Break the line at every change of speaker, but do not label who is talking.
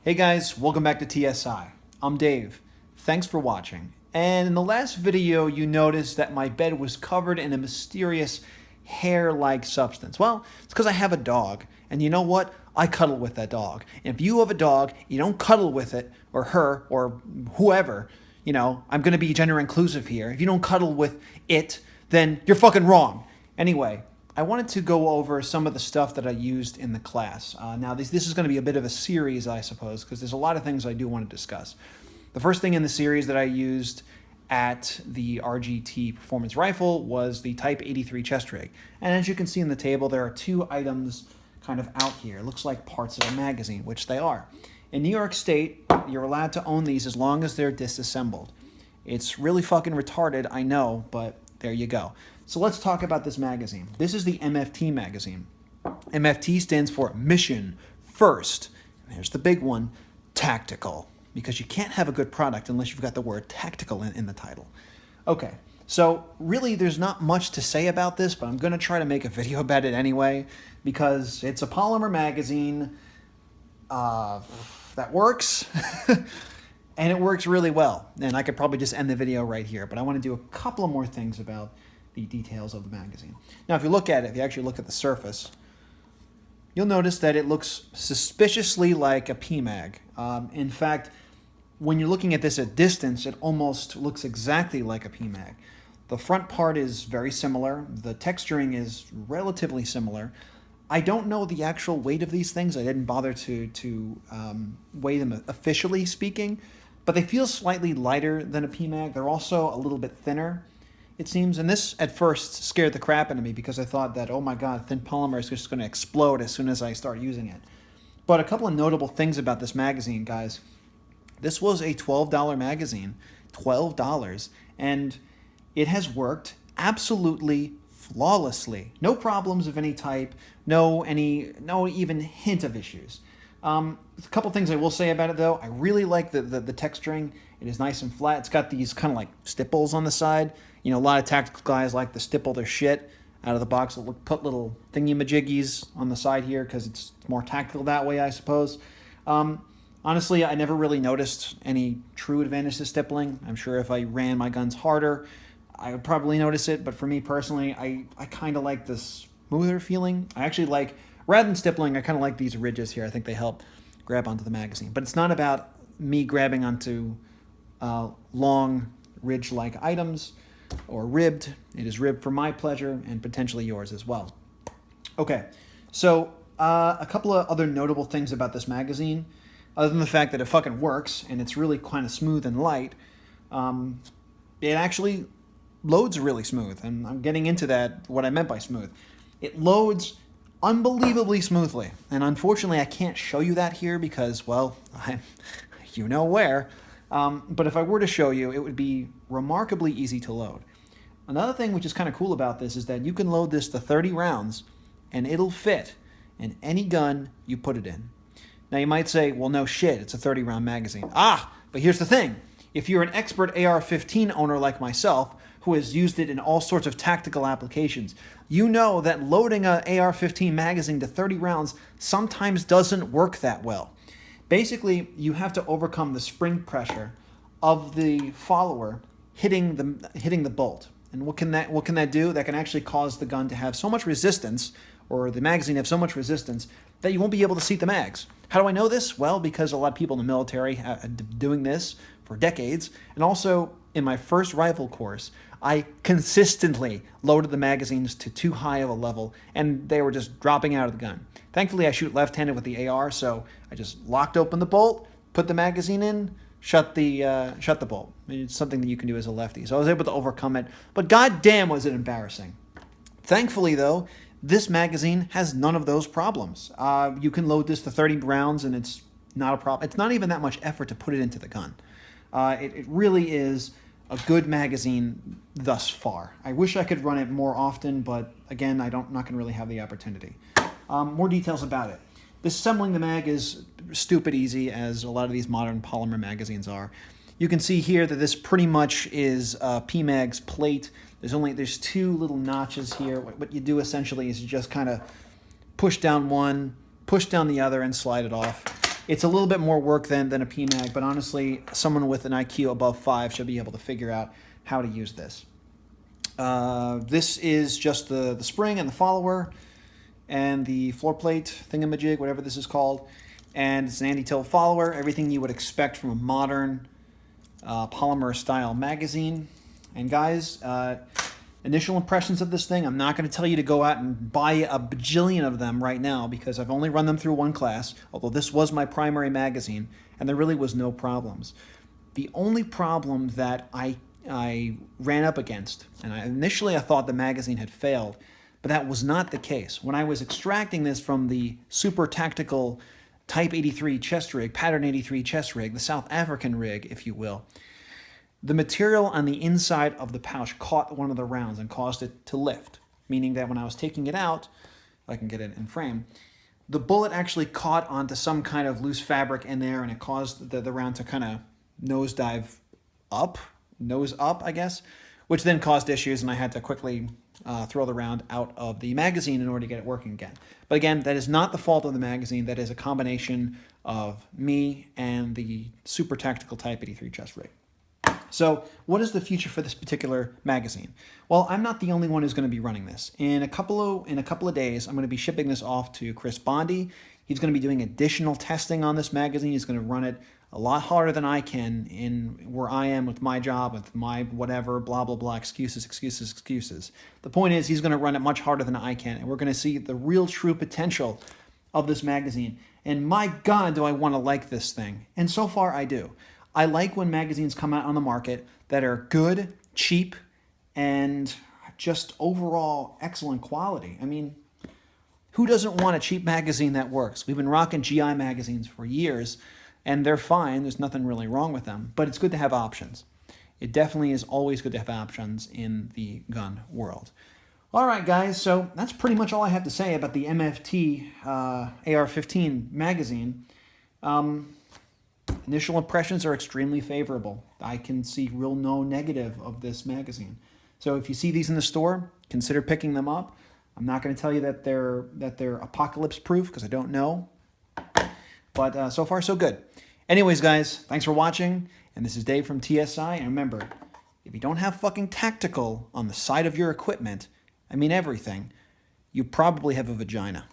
Hey guys, welcome back to TSI. I'm Dave. Thanks for watching. And in the last video, you noticed that my bed was covered in a mysterious hair-like substance. Well, it's because I have a dog. And you know what? I cuddle with that dog. And if you have a dog, you don't cuddle with it, or her, or whoever, I'm going to be gender inclusive here. If you don't cuddle with it, then you're fucking wrong. Anyway, I wanted to go over some of the stuff that I used in the class. Now, this is going to be a bit of a series, I suppose, because there's a lot of things I do want to discuss. The first thing in the series that I used at the RGT Performance Rifle was the Type 83 chest rig. And as you can see in the table, there are two items kind of out here. It looks like parts of a magazine, which they are. In New York State, you're allowed to own these as long as they're disassembled. It's really fucking retarded, I know, but there you go. So let's talk about this magazine. This is the MFT magazine. MFT stands for Mission First. And here's the big one, Tactical. Because you can't have a good product unless you've got the word tactical in the title. Okay, so really there's not much to say about this, but I'm going to try to make a video about it anyway, because it's a polymer magazine that works, and it works really well. And I could probably just end the video right here, but I want to do a couple of more things about the details of the magazine. Now, if you look at it, if you actually look at the surface, you'll notice that it looks suspiciously like a PMag. In fact, when you're looking at this at distance, it almost looks exactly like a PMag. The front part is very similar. The texturing is relatively similar. I don't know the actual weight of these things. I didn't bother to weigh them officially speaking, but they feel slightly lighter than a PMag. They're also a little bit thinner, it seems. And this at first scared the crap out of me because I thought that, oh my God, thin polymer is just going to explode as soon as I start using it. But a couple of notable things about this magazine, guys. This was a $12 magazine, $12, and it has worked absolutely flawlessly. No problems of any type, no even hint of issues. A couple things I will say about it though. I really like the texturing. It is nice and flat. It's got these kind of like stipples on the side. A lot of tactical guys like to stipple their shit out of the box. They'll put little thingy-majiggies on the side here because it's more tactical that way, I suppose. Honestly, I never really noticed any true advantage to stippling. I'm sure if I ran my guns harder, I would probably notice it. But for me personally, I kind of like this smoother feeling. I actually like, rather than stippling, I kind of like these ridges here. I think they help grab onto the magazine. But it's not about me grabbing onto long ridge-like items or ribbed. It is ribbed for my pleasure and potentially yours as well. Okay, so a couple of other notable things about this magazine, other than the fact that it fucking works and it's really kind of smooth and light. It actually loads really smooth, and I'm getting into that, what I meant by smooth. It loads unbelievably smoothly, and unfortunately I can't show you that here because, well, you know where. But if I were to show you, it would be remarkably easy to load. Another thing which is kind of cool about this is that you can load this to 30 rounds, and it'll fit in any gun you put it in. Now you might say, well, no shit, it's a 30-round magazine. But here's the thing. If you're an expert AR-15 owner like myself, who has used it in all sorts of tactical applications, you know that loading an AR-15 magazine to 30 rounds sometimes doesn't work that well. Basically, you have to overcome the spring pressure of the follower hitting the bolt. And what can that do? That can actually cause the gun to have so much resistance, or the magazine have so much resistance, that you won't be able to seat the mags. How do I know this? Well, because a lot of people in the military have been doing this for decades. And also, in my first rifle course, I consistently loaded the magazines to too high of a level, and they were just dropping out of the gun. Thankfully, I shoot left-handed with the AR, so I just locked open the bolt, put the magazine in, shut the bolt. It's something that you can do as a lefty. So I was able to overcome it, but goddamn was it embarrassing. Thankfully, though, this magazine has none of those problems. You can load this to 30 rounds, and it's not a problem. It's not even that much effort to put it into the gun. It really is a good magazine thus far. I wish I could run it more often, but again, I'm not going to really have the opportunity. More details about it. Disassembling the mag is stupid easy, as a lot of these modern polymer magazines are. You can see here that this pretty much is PMag's plate. There's two little notches here. What you do essentially is you just kind of push down one, push down the other, and slide it off. It's a little bit more work than a PMag, but honestly, someone with an IQ above 5 should be able to figure out how to use this. This is just the spring and the follower and the floor plate thingamajig, whatever this is called. And it's an anti-tilt follower, everything you would expect from a modern polymer style magazine. And guys, initial impressions of this thing, I'm not going to tell you to go out and buy a bajillion of them right now because I've only run them through one class, although this was my primary magazine, and there really was no problems. The only problem that I ran up against, and initially I thought the magazine had failed, but that was not the case. When I was extracting this from the super tactical Type 83 chest rig, Pattern 83 chest rig, the South African rig, if you will, the material on the inside of the pouch caught one of the rounds and caused it to lift, meaning that when I was taking it out, I can get it in frame, the bullet actually caught onto some kind of loose fabric in there, and it caused the round to kind of nose up, I guess, which then caused issues, and I had to quickly throw the round out of the magazine in order to get it working again. But again, that is not the fault of the magazine. That is a combination of me and the super tactical Type 83 chest rig. So what is the future for this particular magazine? Well, I'm not the only one who's going to be running this. In a couple of days, I'm going to be shipping this off to Chris Bondi. He's going to be doing additional testing on this magazine. He's going to run it a lot harder than I can in where I am with my job, with my whatever, blah, blah, blah, excuses. The point is he's going to run it much harder than I can, and we're going to see the real true potential of this magazine. And my God, do I want to like this thing. And so far, I do. I like when magazines come out on the market that are good, cheap, and just overall excellent quality. I mean, who doesn't want a cheap magazine that works? We've been rocking GI magazines for years, and they're fine. There's nothing really wrong with them, but it's good to have options. It definitely is always good to have options in the gun world. All right, guys, so that's pretty much all I have to say about the MFT AR-15 magazine. Initial impressions are extremely favorable. I can see real no negative of this magazine. So if you see these in the store, consider picking them up. I'm not going to tell you that they're apocalypse proof because I don't know. But so far so good. Anyways, guys, thanks for watching. And this is Dave from TSI. And remember, if you don't have fucking tactical on the side of your equipment, I mean everything, you probably have a vagina.